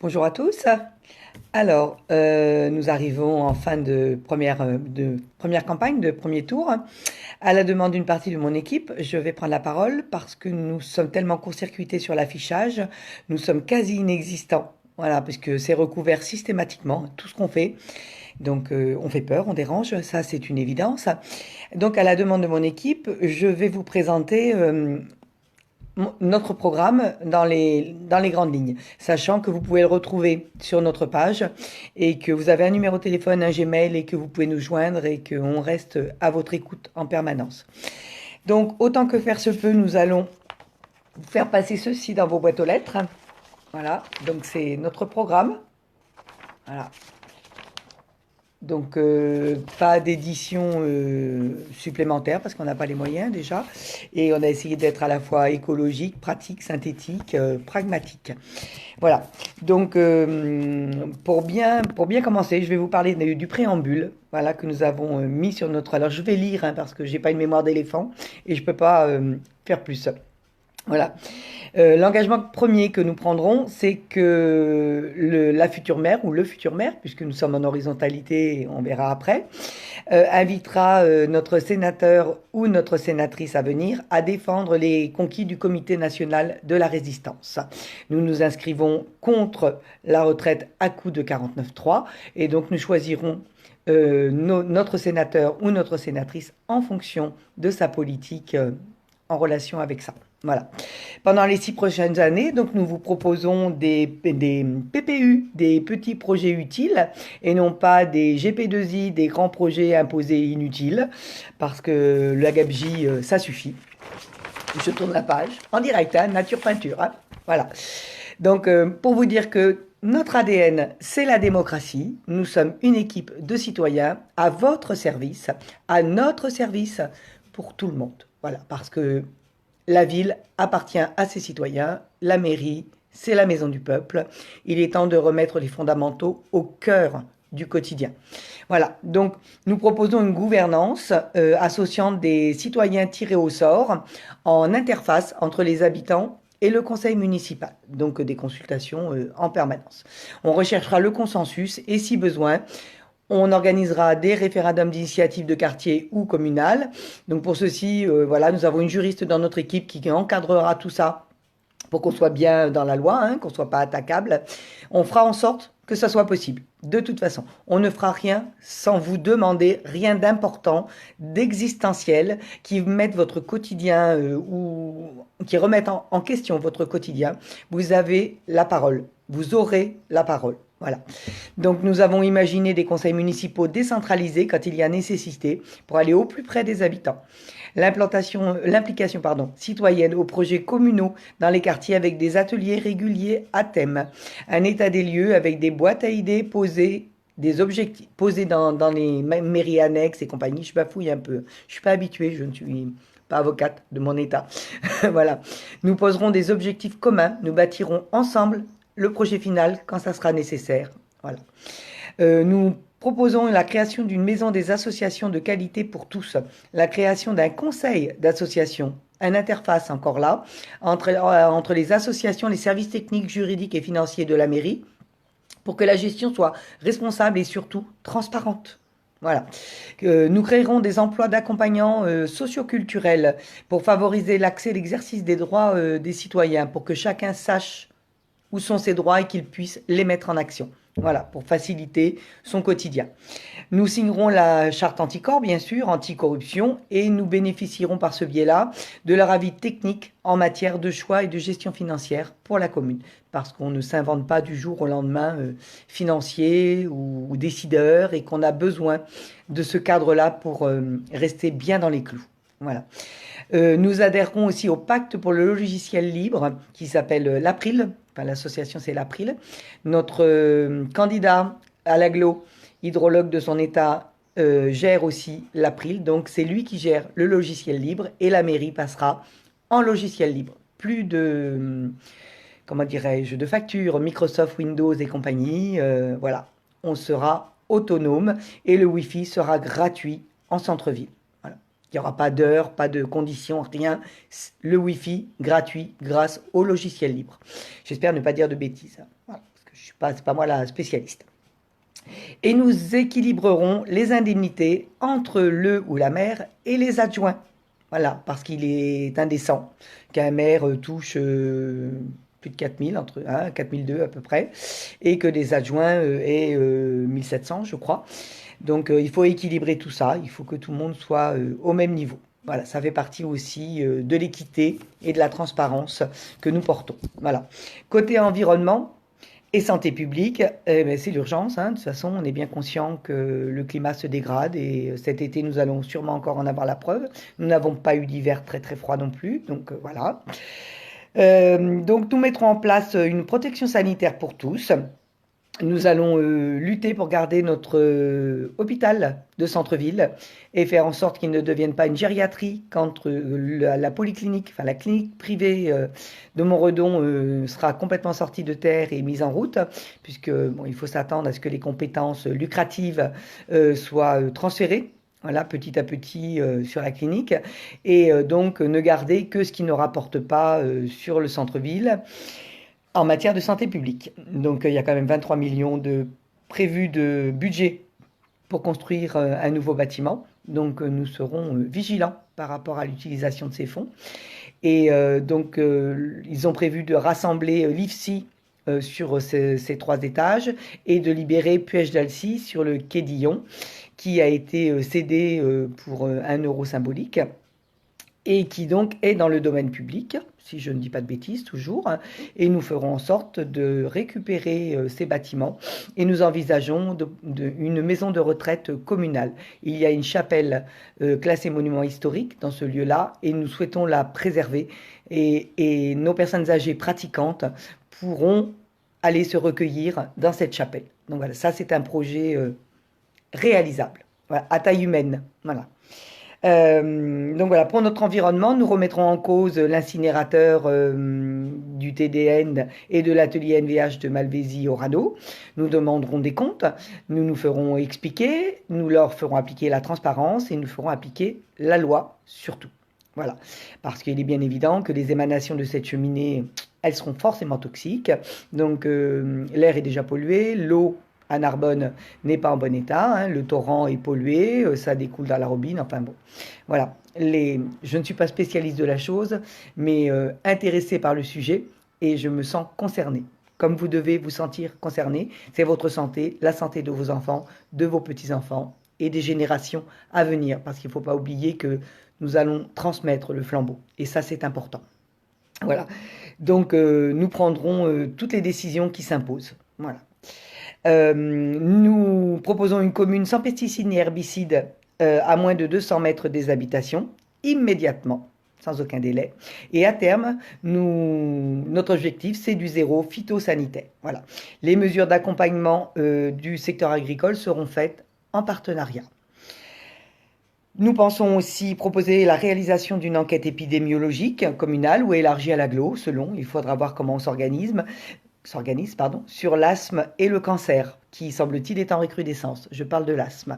Bonjour à tous. Alors, nous arrivons en fin de première campagne, de premier tour. À la demande d'une partie de mon équipe, je vais prendre la parole parce que nous sommes tellement court-circuités sur l'affichage, nous sommes quasi inexistants. Voilà, puisque c'est recouvert systématiquement, tout ce qu'on fait. Donc, on fait peur, on dérange, ça c'est une évidence. Donc, à la demande de mon équipe, je vais vous présenter notre programme dans les grandes lignes, sachant que vous pouvez le retrouver sur notre page et que vous avez un numéro de téléphone, un Gmail et que vous pouvez nous joindre et qu'on reste à votre écoute en permanence. Donc, autant que faire se peut, nous allons vous faire passer ceci dans vos boîtes aux lettres. Voilà, donc c'est notre programme. Voilà. Donc, pas d'édition supplémentaire parce qu'on n'a pas les moyens déjà. Et on a essayé d'être à la fois écologique, pratique, synthétique, pragmatique. Voilà. Donc, pour bien commencer, je vais vous parler du préambule, voilà, que nous avons mis sur notre. Alors, je vais lire hein, parce que j'ai pas une mémoire d'éléphant et je peux pas faire plus. Voilà. L'engagement premier que nous prendrons, c'est que la future maire ou le futur maire, puisque nous sommes en horizontalité, on verra après, invitera notre sénateur ou notre sénatrice à venir à défendre les conquis du Comité national de la résistance. Nous nous inscrivons contre la retraite à coût de 49.3 et donc nous choisirons notre sénateur ou notre sénatrice en fonction de sa politique en relation avec ça. Voilà. Pendant les 6 prochaines années, donc nous vous proposons des PPU, des petits projets utiles, et non pas des GP2I, des grands projets imposés inutiles, parce que la gabegie, ça suffit. Je tourne la page, en direct, hein, nature peinture. Hein, voilà. Donc, pour vous dire que notre ADN, c'est la démocratie. Nous sommes une équipe de citoyens à votre service, à notre service, pour tout le monde. Voilà, parce que la ville appartient à ses citoyens, la mairie, c'est la maison du peuple. Il est temps de remettre les fondamentaux au cœur du quotidien. Voilà, donc nous proposons une gouvernance associant des citoyens tirés au sort en interface entre les habitants et le conseil municipal, donc des consultations en permanence. On recherchera le consensus et si besoin, on organisera des référendums d'initiative de quartier ou communal. Donc pour ceci, voilà, nous avons une juriste dans notre équipe qui encadrera tout ça pour qu'on soit bien dans la loi, hein, qu'on ne soit pas attaquable. On fera en sorte que ça soit possible. De toute façon, on ne fera rien sans vous demander rien d'important, d'existentiel, qui mette votre quotidien ou qui remette en question votre quotidien. Vous avez la parole. Vous aurez la parole. Voilà. Donc nous avons imaginé des conseils municipaux décentralisés quand il y a nécessité pour aller au plus près des habitants. L'implication citoyenne aux projets communaux dans les quartiers avec des ateliers réguliers à thème. Un état des lieux avec des boîtes à idées posées, des objectifs posés dans les mairies annexes et compagnie. Je bafouille un peu. Je suis pas habituée, je ne suis pas avocate de mon état. Voilà. Nous poserons des objectifs communs. Nous bâtirons ensemble le projet final quand ça sera nécessaire. Voilà. Nous proposons la création d'une maison des associations de qualité pour tous, la création d'un conseil d'association, une interface encore là, entre les associations, les services techniques, juridiques et financiers de la mairie, pour que la gestion soit responsable et surtout transparente. Voilà. Nous créerons des emplois d'accompagnants socioculturels pour favoriser l'accès et l'exercice des droits des citoyens, pour que chacun sache où sont ses droits et qu'il puisse les mettre en action. Voilà, pour faciliter son quotidien. Nous signerons la charte anticorps, bien sûr, anticorruption, et nous bénéficierons par ce biais-là de leur avis technique en matière de choix et de gestion financière pour la commune. Parce qu'on ne s'invente pas du jour au lendemain financier ou décideur et qu'on a besoin de ce cadre-là pour rester bien dans les clous. Voilà. Nous adhérerons aussi au pacte pour le logiciel libre qui s'appelle l'April. Enfin, l'association, c'est l'April. Notre candidat à l'agglo, hydrologue de son état, gère aussi l'April. Donc, c'est lui qui gère le logiciel libre et la mairie passera en logiciel libre. Plus de, comment dirais-je, de factures Microsoft, Windows et compagnie. Voilà, on sera autonome et le Wi-Fi sera gratuit en centre-ville. Il n'y aura pas d'heure, pas de conditions, rien. Le Wi-Fi gratuit grâce au logiciel libre. J'espère ne pas dire de bêtises. Voilà, parce que que c'est pas moi la spécialiste. Et nous équilibrerons les indemnités entre le ou la maire et les adjoints. Voilà, parce qu'il est indécent qu'un maire touche plus de 4000, entre 4002 à peu près, et que des adjoints aient 1700, je crois. Donc il faut équilibrer tout ça, il faut que tout le monde soit au même niveau. Voilà, ça fait partie aussi de l'équité et de la transparence que nous portons. Voilà. Côté environnement, et santé publique, eh ben, c'est l'urgence. Hein. De toute façon, on est bien conscient que le climat se dégrade et cet été, nous allons sûrement encore en avoir la preuve. Nous n'avons pas eu d'hiver très très froid non plus, donc voilà. Donc nous mettrons en place une protection sanitaire pour tous. Nous allons lutter pour garder notre hôpital de centre-ville et faire en sorte qu'il ne devienne pas une gériatrie quand la polyclinique, enfin la clinique privée de Montredon sera complètement sortie de terre et mise en route, puisque bon, il faut s'attendre à ce que les compétences lucratives soient transférées. Voilà, petit à petit sur la clinique, et donc ne garder que ce qui ne rapporte pas sur le centre-ville en matière de santé publique. Donc il y a quand même 23 millions de prévus de budget pour construire un nouveau bâtiment. Donc nous serons vigilants par rapport à l'utilisation de ces fonds. Et donc ils ont prévu de rassembler l'IFSI sur ces 3 étages et de libérer Puech d'Alcy sur le quai Dillon qui a été cédé pour 1 € symbolique et qui donc est dans le domaine public, si je ne dis pas de bêtises toujours, et nous ferons en sorte de récupérer ces bâtiments et nous envisageons une maison de retraite communale. Il y a une chapelle classée monument historique dans ce lieu-là et nous souhaitons la préserver et nos personnes âgées pratiquantes pourront aller se recueillir dans cette chapelle. Donc voilà, ça c'est un projet réalisable, voilà, à taille humaine, voilà. Donc voilà, pour notre environnement, nous remettrons en cause l'incinérateur du TDN et de l'atelier NVH de Malvézy-Orano. Nous demanderons des comptes, nous nous ferons expliquer, nous leur ferons appliquer la transparence et nous ferons appliquer la loi surtout. Voilà, parce qu'il est bien évident que les émanations de cette cheminée, elles seront forcément toxiques. Donc l'air est déjà pollué, l'eau à Narbonne n'est pas en bon état, hein, le torrent est pollué, ça découle dans la robine, enfin bon. Voilà, je ne suis pas spécialiste de la chose, mais intéressée par le sujet et je me sens concernée. Comme vous devez vous sentir concerné, c'est votre santé, la santé de vos enfants, de vos petits-enfants et des générations à venir, parce qu'il ne faut pas oublier que nous allons transmettre le flambeau, et ça c'est important. Voilà, donc nous prendrons toutes les décisions qui s'imposent. Voilà. Nous proposons une commune sans pesticides ni herbicides à moins de 200 mètres des habitations, immédiatement, sans aucun délai. Et à terme, notre objectif, c'est du zéro phytosanitaire. Voilà. Les mesures d'accompagnement du secteur agricole seront faites en partenariat. Nous pensons aussi proposer la réalisation d'une enquête épidémiologique communale ou élargie à l'agglo, selon, il faudra voir comment on s'organise, sur l'asthme et le cancer, qui semble-t-il est en recrudescence. Je parle de l'asthme.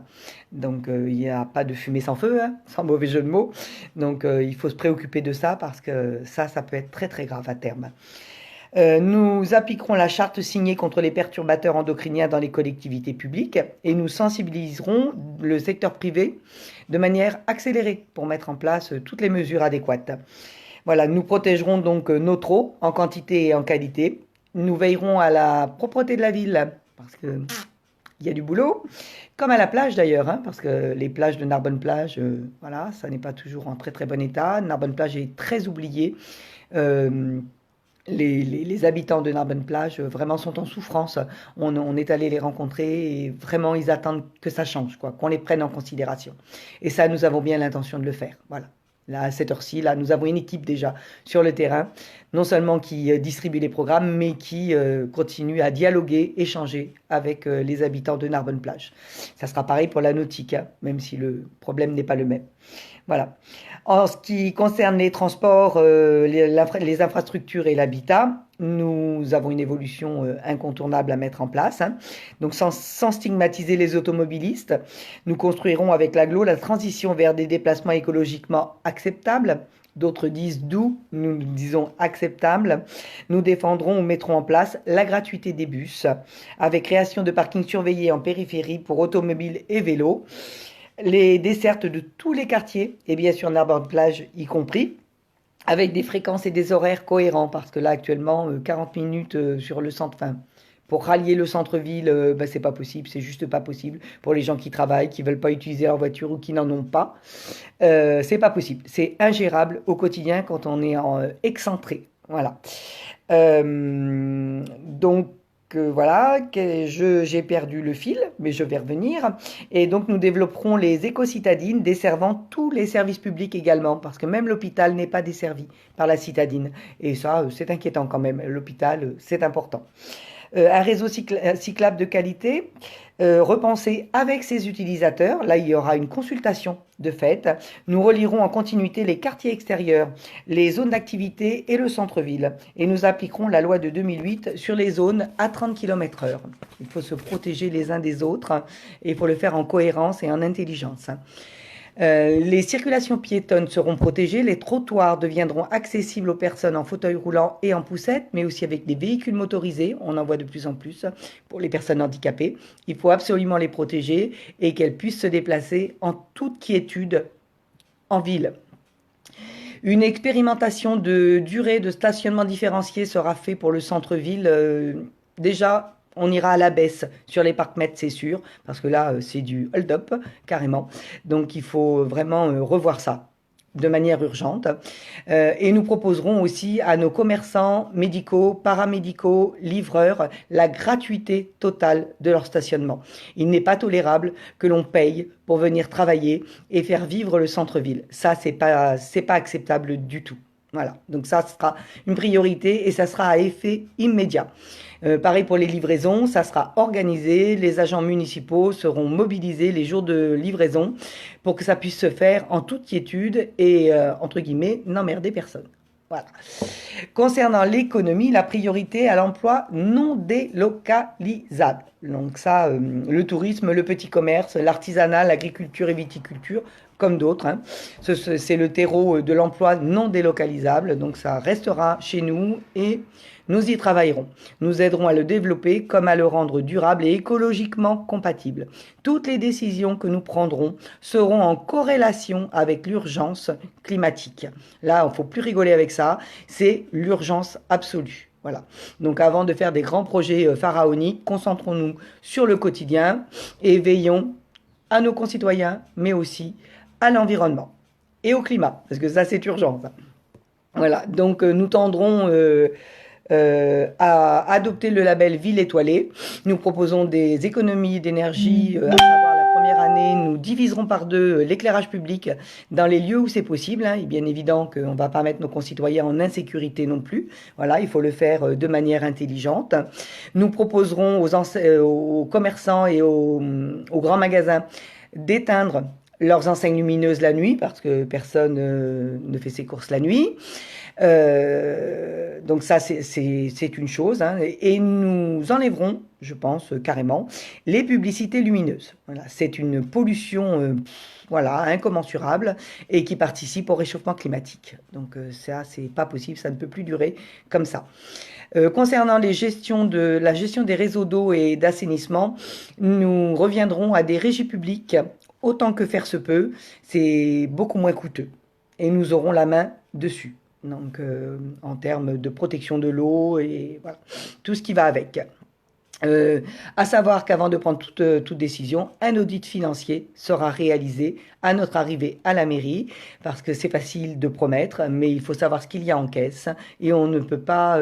Donc il n'y a pas de fumée sans feu, hein, sans mauvais jeu de mots. Donc il faut se préoccuper de ça parce que ça peut être très très grave à terme. Nous appliquerons la charte signée contre les perturbateurs endocriniens dans les collectivités publiques et nous sensibiliserons le secteur privé de manière accélérée pour mettre en place toutes les mesures adéquates. Voilà, nous protégerons donc notre eau en quantité et en qualité. Nous veillerons à la propreté de la ville parce que il y a du boulot, comme à la plage d'ailleurs, hein, parce que les plages de Narbonne-Plage, voilà, ça n'est pas toujours en très très bon état. Narbonne-Plage est très oubliée. Les habitants de Narbonne-Plage vraiment sont en souffrance. On est allé les rencontrer et vraiment ils attendent que ça change, quoi, qu'on les prenne en considération. Et ça, nous avons bien l'intention de le faire. Voilà. Là, à cette heure-ci, là, nous avons une équipe déjà sur le terrain, non seulement qui distribue les programmes, mais qui continue à dialoguer, échanger avec les habitants de Narbonne-Plage. Ça sera pareil pour la nautique, hein, même si le problème n'est pas le même. Voilà. En ce qui concerne les transports, les infrastructures et l'habitat, nous avons une évolution incontournable à mettre en place. Hein. Donc sans stigmatiser les automobilistes, nous construirons avec l'agglo la transition vers des déplacements écologiquement acceptables d'autres disent doux, nous disons acceptable. Nous défendrons ou mettrons en place la gratuité des bus, avec création de parkings surveillés en périphérie pour automobiles et vélos, les dessertes de tous les quartiers, et bien sûr Narbonne plage y compris, avec des fréquences et des horaires cohérents, parce que là actuellement 40 minutes sur le centre, enfin, pour rallier le centre-ville, bah, c'est pas possible, c'est juste pas possible pour les gens qui travaillent, qui veulent pas utiliser leur voiture ou qui n'en ont pas. C'est pas possible, c'est ingérable au quotidien quand on est en excentré. Voilà. Donc voilà, j'ai perdu le fil, mais je vais revenir. Et donc nous développerons les éco-citadines desservant tous les services publics également, parce que même l'hôpital n'est pas desservi par la citadine. Et ça, c'est inquiétant quand même. L'hôpital, c'est important. Un réseau cyclable de qualité, repensé avec ses utilisateurs. Là, il y aura une consultation de fait. Nous relierons en continuité les quartiers extérieurs, les zones d'activité et le centre-ville. Et nous appliquerons la loi de 2008 sur les zones à 30 km/h. Il faut se protéger les uns des autres et il faut le faire en cohérence et en intelligence. Les circulations piétonnes seront protégées, les trottoirs deviendront accessibles aux personnes en fauteuil roulant et en poussette, mais aussi avec des véhicules motorisés, on en voit de plus en plus pour les personnes handicapées. Il faut absolument les protéger et qu'elles puissent se déplacer en toute quiétude en ville. Une expérimentation de durée de stationnement différencié sera faite pour le centre-ville. Déjà, on ira à la baisse sur les parcs-mètres, c'est sûr, parce que là, c'est du hold-up, carrément. Donc, il faut vraiment revoir ça de manière urgente. Et nous proposerons aussi à nos commerçants médicaux, paramédicaux, livreurs, la gratuité totale de leur stationnement. Il n'est pas tolérable que l'on paye pour venir travailler et faire vivre le centre-ville. Ça, c'est pas acceptable du tout. Voilà, donc ça sera une priorité et ça sera à effet immédiat. Pareil pour les livraisons, ça sera organisé, les agents municipaux seront mobilisés les jours de livraison pour que ça puisse se faire en toute quiétude et, entre guillemets, n'emmerder personne. Voilà. Concernant l'économie, la priorité à l'emploi non délocalisable. Donc ça, le tourisme, le petit commerce, l'artisanat, l'agriculture et viticulture, comme d'autres. Hein. C'est le terreau de l'emploi non délocalisable. Donc ça restera chez nous et nous y travaillerons. Nous aiderons à le développer comme à le rendre durable et écologiquement compatible. Toutes les décisions que nous prendrons seront en corrélation avec l'urgence climatique. Là, il ne faut plus rigoler avec ça. C'est l'urgence absolue. Voilà. Donc avant de faire des grands projets pharaoniques, concentrons-nous sur le quotidien et veillons à nos concitoyens, mais aussi à l'environnement et au climat, parce que ça c'est urgent. Ça. Voilà. Donc nous tendrons à adopter le label Ville étoilée. Nous proposons des économies d'énergie, à savoir la première année, nous diviserons par deux l'éclairage public dans les lieux où c'est possible. Hein, et bien évident qu'on ne va pas mettre nos concitoyens en insécurité non plus. Voilà, il faut le faire de manière intelligente. Nous proposerons aux commerçants et aux grands magasins d'éteindre leurs enseignes lumineuses la nuit, parce que personne ne fait ses courses la nuit. Donc ça, c'est une chose. Hein, et nous enlèverons, je pense, carrément, les publicités lumineuses. Voilà, c'est une pollution voilà, incommensurable et qui participe au réchauffement climatique. Donc ça, c'est pas possible, ça ne peut plus durer comme ça. Concernant la gestion des réseaux d'eau et d'assainissement, nous reviendrons à des régies publiques autant que faire se peut. C'est beaucoup moins coûteux et nous aurons la main dessus. Donc, en termes de protection de l'eau et voilà, tout ce qui va avec. À savoir qu'avant de prendre toute décision, un audit financier sera réalisé à notre arrivée à la mairie, parce que c'est facile de promettre, mais il faut savoir ce qu'il y a en caisse, et on ne peut pas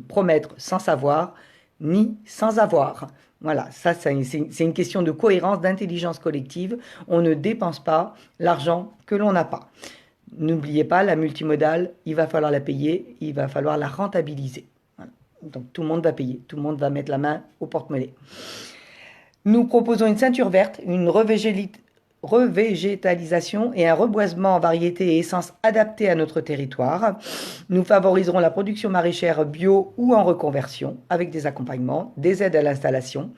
promettre sans savoir, ni sans avoir. Voilà, ça c'est une question de cohérence, d'intelligence collective. On ne dépense pas l'argent que l'on n'a pas. N'oubliez pas, la multimodale, il va falloir la payer, il va falloir la rentabiliser. Voilà. Donc tout le monde va payer, tout le monde va mettre la main au porte-monnaie. Nous proposons une ceinture verte, une revégétalisation et un reboisement en variétés et essences adaptées à notre territoire. Nous favoriserons la production maraîchère bio ou en reconversion avec des accompagnements, des aides à l'installation,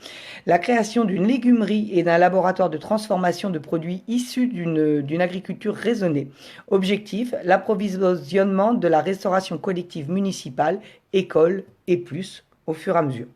la création d'une légumerie et d'un laboratoire de transformation de produits issus d'une agriculture raisonnée. Objectif, l'approvisionnement de la restauration collective municipale, école et plus au fur et à mesure.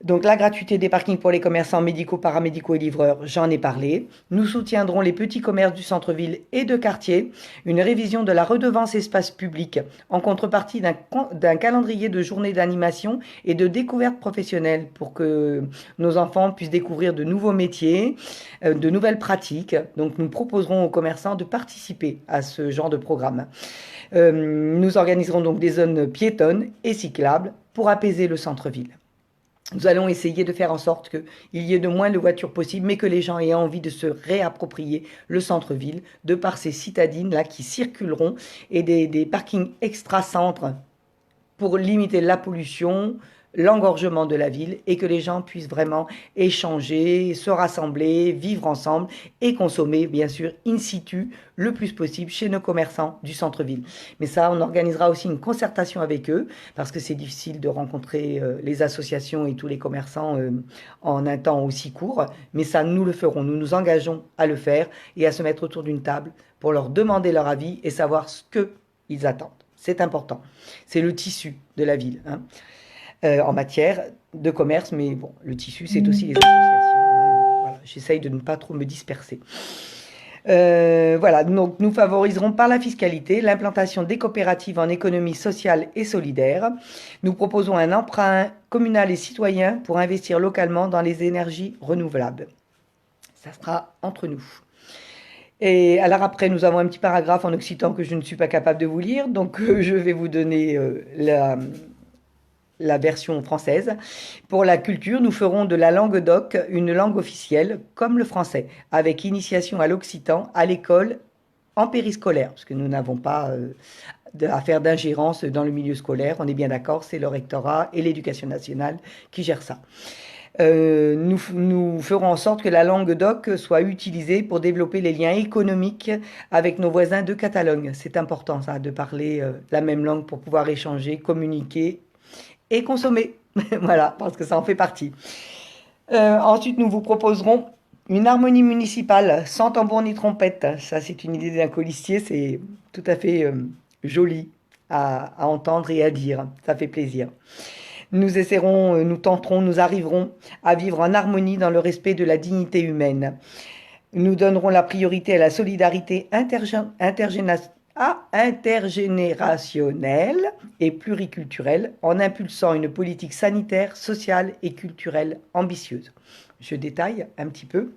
Donc la gratuité des parkings pour les commerçants médicaux, paramédicaux et livreurs, j'en ai parlé. Nous soutiendrons les petits commerces du centre-ville et de quartier, une révision de la redevance espace public en contrepartie d'un calendrier de journées d'animation et de découverte professionnelle pour que nos enfants puissent découvrir de nouveaux métiers, de nouvelles pratiques. Donc nous proposerons aux commerçants de participer à ce genre de programme. Nous organiserons donc des zones piétonnes et cyclables pour apaiser le centre-ville. Nous allons essayer de faire en sorte qu'il y ait de moins de voitures possibles, mais que les gens aient envie de se réapproprier le centre-ville, de par ces citadines-là qui circuleront, et des parkings extra-centres pour limiter la pollution, l'engorgement de la ville, et que les gens puissent vraiment échanger, se rassembler, vivre ensemble et consommer, bien sûr, in situ, le plus possible chez nos commerçants du centre-ville. Mais ça, on organisera aussi une concertation avec eux, parce que c'est difficile de rencontrer les associations et tous les commerçants en un temps aussi court. Mais ça, nous le ferons. Nous nous engageons à le faire et à se mettre autour d'une table pour leur demander leur avis et savoir ce qu'ils attendent. C'est important. C'est le tissu de la ville, hein, en matière de commerce, mais bon, le tissu, c'est aussi les associations. Voilà, j'essaye de ne pas trop me disperser. Voilà, donc nous favoriserons par la fiscalité l'implantation des coopératives en économie sociale et solidaire. Nous proposons un emprunt communal et citoyen pour investir localement dans les énergies renouvelables. Ça sera entre nous. Et alors après, nous avons un petit paragraphe en occitan que je ne suis pas capable de vous lire, donc je vais vous donner la version française. Pour la culture, nous ferons de la langue d'oc une langue officielle, comme le français, avec initiation à l'occitan à l'école en périscolaire, parce que nous n'avons pas à faire d'ingérence dans le milieu scolaire, on est bien d'accord, c'est le rectorat et l'éducation nationale qui gèrent ça. Nous ferons en sorte que la langue d'oc soit utilisée pour développer les liens économiques avec nos voisins de Catalogne. C'est important ça, de parler la même langue pour pouvoir échanger, communiquer et consommer. Voilà, parce que ça en fait partie. Ensuite, nous vous proposerons une harmonie municipale sans tambour ni trompette. Ça, c'est une idée d'un colistier, c'est tout à fait joli à entendre et à dire. Ça fait plaisir. Nous essaierons, nous tenterons, nous arriverons à vivre en harmonie dans le respect de la dignité humaine. Nous donnerons la priorité à la solidarité intergénérationnelle et pluriculturelle en impulsant une politique sanitaire, sociale et culturelle ambitieuse. Je détaille un petit peu.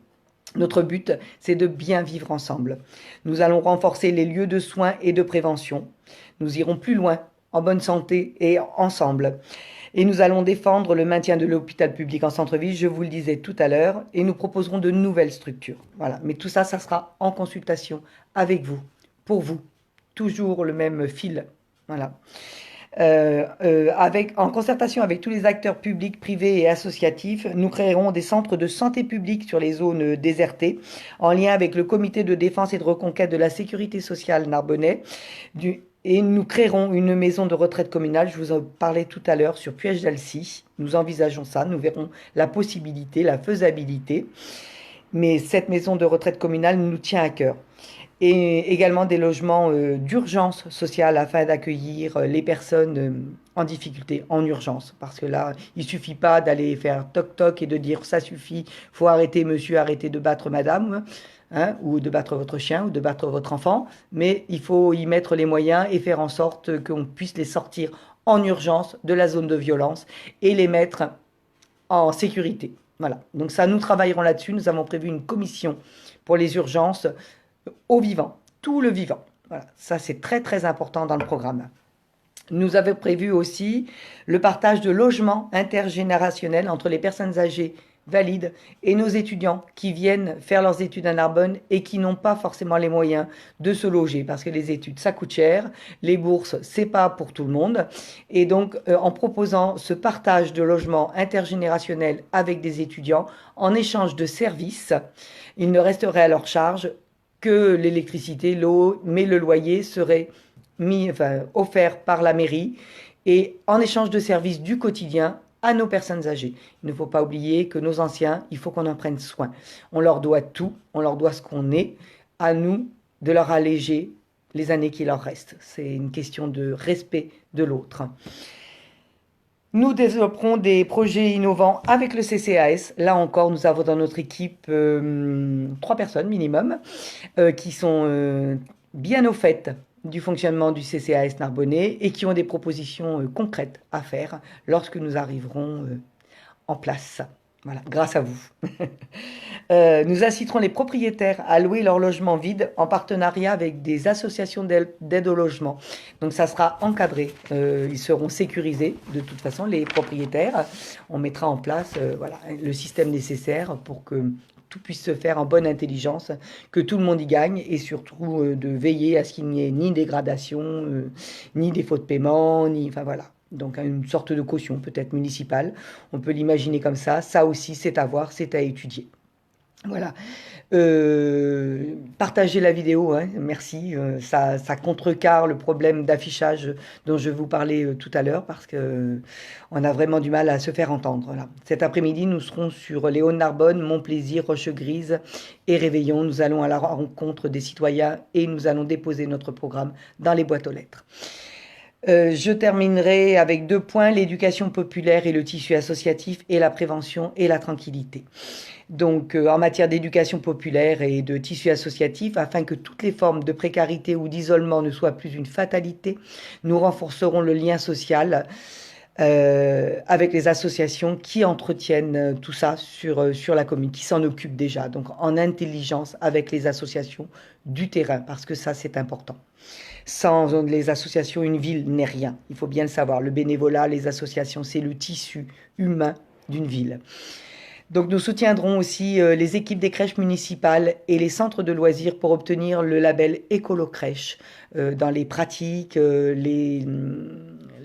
Notre but, c'est de bien vivre ensemble. Nous allons renforcer les lieux de soins et de prévention. Nous irons plus loin, en bonne santé et ensemble. Et nous allons défendre le maintien de l'hôpital public en centre-ville, je vous le disais tout à l'heure, et nous proposerons de nouvelles structures. Voilà. Mais tout ça, ça sera en consultation avec vous, pour vous. Toujours le même fil. Voilà. En concertation avec tous les acteurs publics, privés et associatifs, nous créerons des centres de santé publique sur les zones désertées, en lien avec le comité de défense et de reconquête de la sécurité sociale narbonnais, et nous créerons une maison de retraite communale. Je vous en parlais tout à l'heure sur Puech d'Alcy. Nous envisageons ça. Nous verrons la possibilité, la faisabilité. Mais cette maison de retraite communale nous tient à cœur. Et également des logements d'urgence sociale afin d'accueillir les personnes en difficulté, en urgence. Parce que là, il ne suffit pas d'aller faire toc-toc et de dire ça suffit, faut arrêter monsieur, arrêter de battre madame. Hein, ou de battre votre chien, ou de battre votre enfant, mais il faut y mettre les moyens et faire en sorte qu'on puisse les sortir en urgence de la zone de violence et les mettre en sécurité. Voilà, donc ça, nous travaillerons là-dessus. Nous avons prévu une commission pour les urgences au vivant, tout le vivant. Voilà, ça c'est très très important dans le programme. Nous avons prévu aussi le partage de logements intergénérationnels entre les personnes âgées valide, et nos étudiants qui viennent faire leurs études à Narbonne et qui n'ont pas forcément les moyens de se loger parce que les études ça coûte cher, les bourses c'est pas pour tout le monde, et donc en proposant ce partage de logements intergénérationnel avec des étudiants en échange de services, il ne resterait à leur charge que l'électricité, l'eau, mais le loyer serait offert par la mairie et en échange de services du quotidien à nos personnes âgées. Il ne faut pas oublier que nos anciens, il faut qu'on en prenne soin. On leur doit tout, on leur doit ce qu'on est, à nous de leur alléger les années qui leur restent. C'est une question de respect de l'autre. Nous développerons des projets innovants avec le CCAS. Là encore, nous avons dans notre équipe 3 personnes minimum qui sont bien au fait du fonctionnement du CCAS narbonnais et qui ont des propositions concrètes à faire lorsque nous arriverons en place. Voilà, grâce à vous. Nous inciterons les propriétaires à louer leur logement vide en partenariat avec des associations d'aide au logement. Donc ça sera encadré. Ils seront sécurisés de toute façon, les propriétaires. On mettra en place voilà, le système nécessaire pour que tout puisse se faire en bonne intelligence, que tout le monde y gagne et surtout de veiller à ce qu'il n'y ait ni dégradation, ni défaut de paiement, ni... Enfin voilà. Donc une sorte de caution peut-être municipale. On peut l'imaginer comme ça. Ça aussi, c'est à voir, c'est à étudier. Voilà. Partagez la vidéo, hein, merci. Ça contrecarre le problème d'affichage dont je vous parlais tout à l'heure parce que on a vraiment du mal à se faire entendre. Voilà. Cet après-midi, nous serons sur les Hauts-de-Narbonne, Montplaisir, Rochegrise et Réveillon. Nous allons à la rencontre des citoyens et nous allons déposer notre programme dans les boîtes aux lettres. Je terminerai avec 2 points, l'éducation populaire et le tissu associatif et la prévention et la tranquillité. Donc en matière d'éducation populaire et de tissu associatif, afin que toutes les formes de précarité ou d'isolement ne soient plus une fatalité, nous renforcerons le lien social avec les associations qui entretiennent tout ça sur la commune, qui s'en occupent déjà, donc en intelligence avec les associations du terrain, parce que ça c'est important. Sans les associations, une ville n'est rien. Il faut bien le savoir. Le bénévolat, les associations, c'est le tissu humain d'une ville. Donc nous soutiendrons aussi les équipes des crèches municipales et les centres de loisirs pour obtenir le label Écolo-Crèche dans les pratiques, le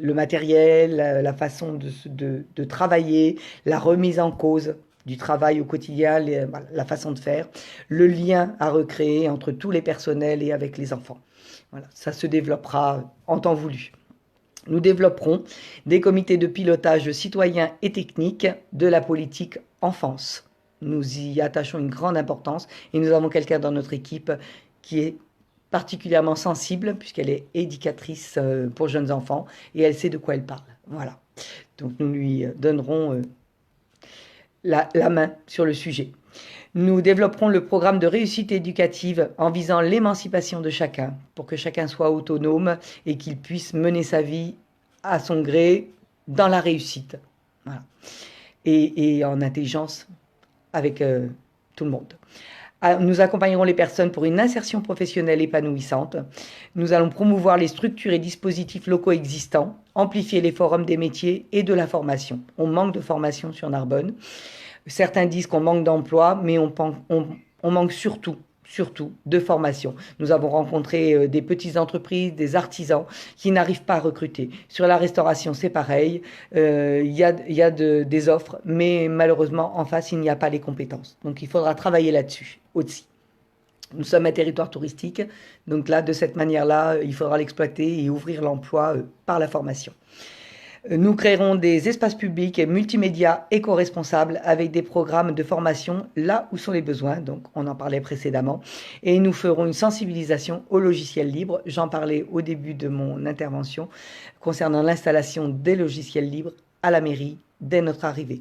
matériel, la façon de travailler, la remise en cause du travail au quotidien, la façon de faire, le lien à recréer entre tous les personnels et avec les enfants. Voilà, ça se développera en temps voulu. Nous développerons des comités de pilotage citoyens et techniques de la politique enfance. Nous y attachons une grande importance et nous avons quelqu'un dans notre équipe qui est particulièrement sensible puisqu'elle est éducatrice pour jeunes enfants et elle sait de quoi elle parle. Voilà. Donc nous lui donnerons la main sur le sujet. Nous développerons le programme de réussite éducative en visant l'émancipation de chacun, pour que chacun soit autonome et qu'il puisse mener sa vie à son gré dans la réussite. Voilà. Et en intelligence avec tout le monde. Nous accompagnerons les personnes pour une insertion professionnelle épanouissante. Nous allons promouvoir les structures et dispositifs locaux existants, amplifier les forums des métiers et de la formation. On manque de formation sur Narbonne. Certains disent qu'on manque d'emploi, mais on manque surtout de formation. Nous avons rencontré des petites entreprises, des artisans qui n'arrivent pas à recruter. Sur la restauration, c'est pareil. Il y a des offres, mais malheureusement, en face, il n'y a pas les compétences. Donc, il faudra travailler là-dessus, aussi. Nous sommes un territoire touristique, donc là, de cette manière-là, il faudra l'exploiter et ouvrir l'emploi par la formation. Nous créerons des espaces publics et multimédia éco-responsables avec des programmes de formation là où sont les besoins, donc on en parlait précédemment, et nous ferons une sensibilisation au logiciel libre. J'en parlais au début de mon intervention concernant l'installation des logiciels libres à la mairie dès notre arrivée.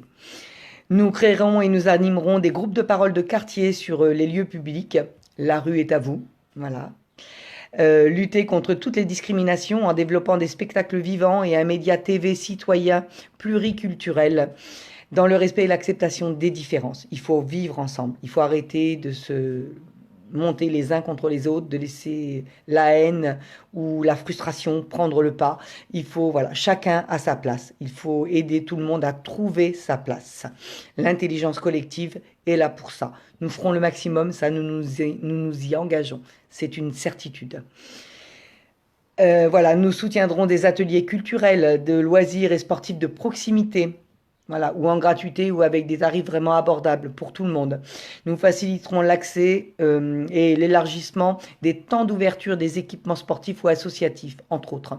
Nous créerons et nous animerons des groupes de parole de quartier sur les lieux publics. La rue est à vous, voilà. Lutter contre toutes les discriminations en développant des spectacles vivants et un média TV citoyen pluriculturel dans le respect et l'acceptation des différences. Il faut vivre ensemble, il faut arrêter de se monter les uns contre les autres, de laisser la haine ou la frustration prendre le pas. Il faut, voilà, chacun à sa place. Il faut aider tout le monde à trouver sa place. L'intelligence collective est là pour ça. Nous ferons le maximum, ça nous y engageons. C'est une certitude. Voilà, nous soutiendrons des ateliers culturels, de loisirs et sportifs de proximité. Voilà, ou en gratuité ou avec des tarifs vraiment abordables pour tout le monde. Nous faciliterons l'accès et l'élargissement des temps d'ouverture des équipements sportifs ou associatifs, entre autres.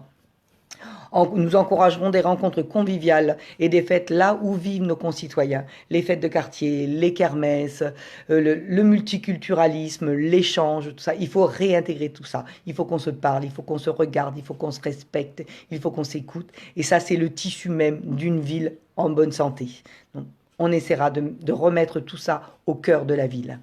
Nous encouragerons des rencontres conviviales et des fêtes là où vivent nos concitoyens. Les fêtes de quartier, les kermesses, le multiculturalisme, l'échange, tout ça. Il faut réintégrer tout ça. Il faut qu'on se parle, il faut qu'on se regarde, il faut qu'on se respecte, il faut qu'on s'écoute. Et ça, c'est le tissu même d'une ville en bonne santé. Donc, on essaiera de remettre tout ça au cœur de la ville.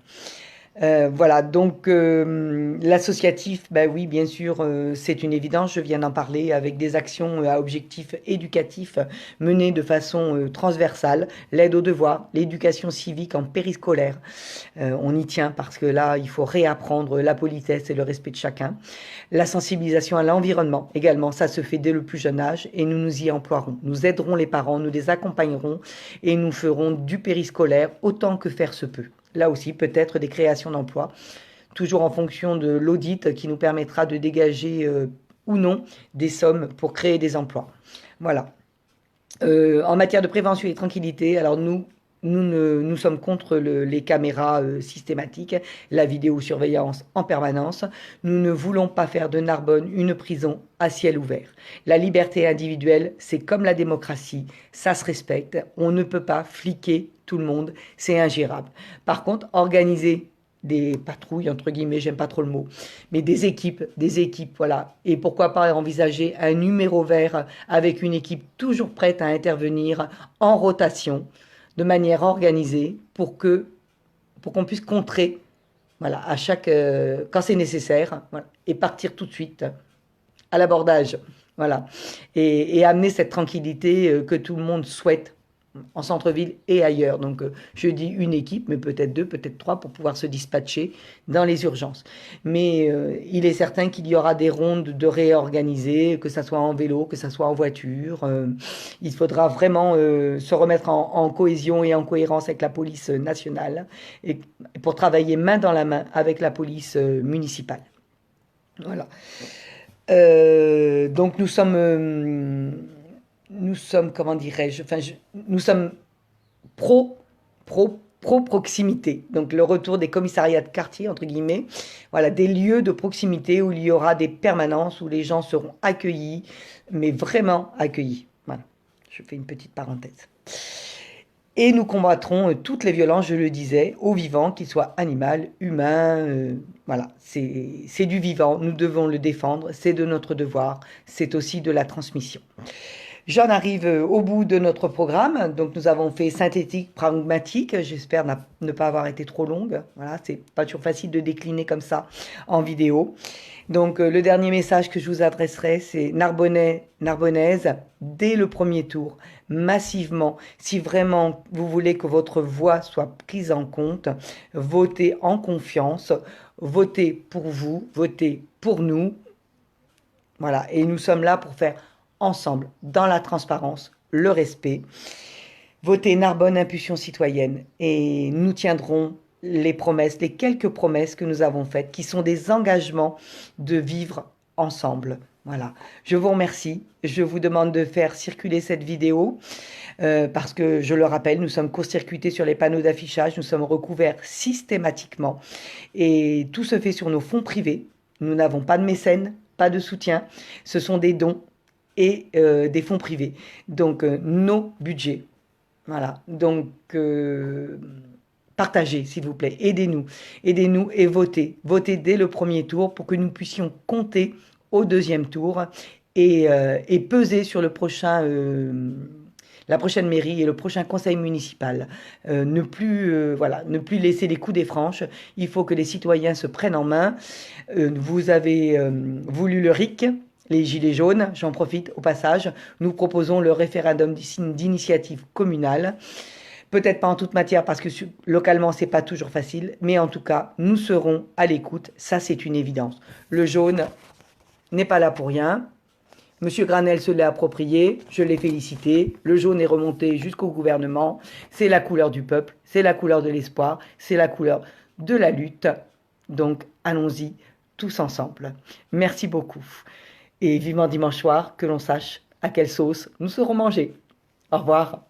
Voilà, donc l'associatif, ben oui, bien sûr, c'est une évidence, je viens d'en parler, avec des actions à objectifs éducatifs menées de façon transversale, l'aide aux devoirs, l'éducation civique en périscolaire. On y tient parce que là, il faut réapprendre la politesse et le respect de chacun. La sensibilisation à l'environnement, également, ça se fait dès le plus jeune âge et nous nous y emploierons. Nous aiderons les parents, nous les accompagnerons et nous ferons du périscolaire autant que faire se peut. Là aussi, peut-être des créations d'emplois, toujours en fonction de l'audit qui nous permettra de dégager ou non des sommes pour créer des emplois. Voilà. En matière de prévention et de tranquillité, alors nous sommes contre les caméras systématiques, la vidéosurveillance en permanence. Nous ne voulons pas faire de Narbonne une prison à ciel ouvert. La liberté individuelle, c'est comme la démocratie, ça se respecte. On ne peut pas fliquer tout le monde, c'est ingérable. Par contre, organiser des patrouilles, entre guillemets, j'aime pas trop le mot, mais des équipes, voilà. Et pourquoi pas envisager un numéro vert avec une équipe toujours prête à intervenir en rotation, de manière organisée, pour qu'on puisse contrer, voilà, à chaque, quand c'est nécessaire, voilà, et partir tout de suite à l'abordage, voilà, et amener cette tranquillité que tout le monde souhaite en centre-ville et ailleurs. Donc je dis une équipe, mais peut-être deux, peut-être trois pour pouvoir se dispatcher dans les urgences. Mais il est certain qu'il y aura des rondes de réorganiser, que ça soit en vélo, que ça soit en voiture. Il faudra vraiment se remettre en cohésion et en cohérence avec la police nationale et pour travailler main dans la main avec la police municipale. Voilà. Donc nous sommes, comment dirais-je, enfin, nous sommes pro proximité. Donc le retour des commissariats de quartier, entre guillemets, voilà, des lieux de proximité où il y aura des permanences, où les gens seront accueillis, mais vraiment accueillis. Voilà, je fais une petite parenthèse. Et nous combattrons toutes les violences, je le disais, au vivant, qu'il soit animal, humain, voilà, c'est du vivant, nous devons le défendre, c'est de notre devoir, c'est aussi de la transmission. J'en arrive au bout de notre programme. Donc nous avons fait synthétique, pragmatique. J'espère ne pas avoir été trop longue. Voilà, c'est pas toujours facile de décliner comme ça en vidéo. Donc le dernier message que je vous adresserai, c'est Narbonnais, Narbonnaises, dès le premier tour, massivement, si vraiment vous voulez que votre voix soit prise en compte, votez en confiance, votez pour vous, votez pour nous. Voilà, et nous sommes là pour faire ensemble, dans la transparence, le respect. Votez Narbonne Impulsion Citoyenne et nous tiendrons les promesses, les quelques promesses que nous avons faites, qui sont des engagements de vivre ensemble. Voilà. Je vous remercie. Je vous demande de faire circuler cette vidéo parce que, je le rappelle, nous sommes court-circuités sur les panneaux d'affichage, nous sommes recouverts systématiquement et tout se fait sur nos fonds privés. Nous n'avons pas de mécènes, pas de soutien. Ce sont des dons et des fonds privés. Donc, nos budgets. Voilà. Donc, partagez, s'il vous plaît. Aidez-nous. Aidez-nous et votez. Votez dès le premier tour pour que nous puissions compter au deuxième tour et peser sur le prochain... la prochaine mairie et le prochain conseil municipal. Ne plus laisser les coups des franches. Il faut que les citoyens se prennent en main. Vous avez voulu le RIC, les Gilets jaunes, j'en profite au passage. Nous proposons le référendum d'initiative communale Peut-être pas en toute matière parce que localement, c'est pas toujours facile, mais en tout cas, nous serons à l'écoute. Ça, c'est une évidence. Le jaune n'est pas là pour rien. Monsieur Granel se l'est approprié, je l'ai félicité. Le jaune est remonté jusqu'au gouvernement. C'est la couleur du peuple, c'est la couleur de l'espoir, c'est la couleur de la lutte. Donc, allons-y tous ensemble. Merci beaucoup. Et vivement dimanche soir, que l'on sache à quelle sauce nous serons mangés. Au revoir.